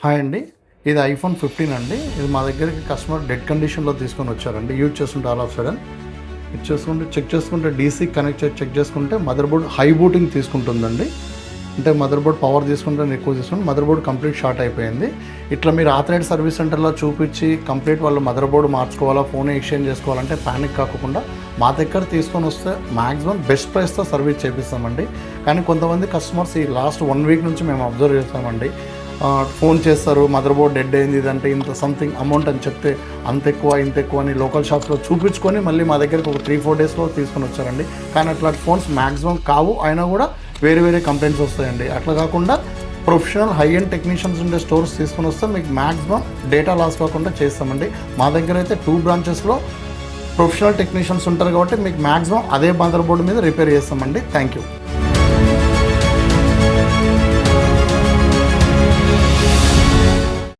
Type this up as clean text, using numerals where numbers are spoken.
Hi అండి. ఇది iPhone 15 అండి. ఇది మా దగ్గరికి కస్టమర్ డెడ్ కండిషన్‌లో తీసుకొని వచ్చారండి. యూజ్ చేస్తుంటే ఆల్ ఆఫ్ సడన్ చెక్ చేసుకుంటే డీసీ కనెక్ట్ చేసి చెక్ చేసుకుంటే మదర్ బోర్డ్ హై బూటింగ్ తీసుకుంటుందండి. అంటే మదర్ బోర్డ్ పవర్ తీసుకుంటే ఎక్కువ తీసుకుంటే మదర్ బోర్డ్ కంప్లీట్ షార్ట్ అయిపోయింది. ఇట్లా మీరు ఆథరైజ్డ్ సర్వీస్ సెంటర్లో చూపించి కంప్లీట్ వాళ్ళు మదర్ బోర్డ్ మార్చుకోవాలా, ఫోన్ ఎక్స్చేంజ్ చేసుకోవాలంటే పానిక్ కాకుండా మా దగ్గర తీసుకొని వస్తే మ్యాక్సిమం బెస్ట్ ప్రైస్తో సర్వీస్ చేపిస్తామండి. కానీ కొంతమంది కస్టమర్స్ ఈ లాస్ట్ 1 వీక్ నుంచి మేము అబ్జర్వ్ చేస్తామండి. ఫోన్ చేస్తారు, మదర్ బోర్డ్ డెడ్ అయింది, ఇదంటే ఇంత సంథింగ్ అమౌంట్ అని చెప్తే అంత ఎక్కువ ఇంత ఎక్కువ అని లోకల్ షాప్స్లో చూపించుకొని మళ్ళీ మా దగ్గరికి ఒక 3-4 డేస్లో తీసుకొని వచ్చారండి. కానీ అట్లాంటి ఫోన్స్ మ్యాక్సిమం కావు, అయినా కూడా వేరే కంప్లైంట్స్ వస్తాయండి. అట్లా కాకుండా ప్రొఫెషనల్ హై అండ్ టెక్నీషియన్స్ ఉండే స్టోర్స్ తీసుకొని వస్తే మీకు మ్యాక్సిమం డేటా లాస్ కాకుండా చేస్తామండి. మా దగ్గర అయితే 2 బ్రాంచెస్లో ప్రొఫెషనల్ టెక్నీషియన్స్ ఉంటారు కాబట్టి మీకు మ్యాక్సిమం అదే మదర్ బోర్డు మీద రిపేర్ చేస్తామండి. Thank you.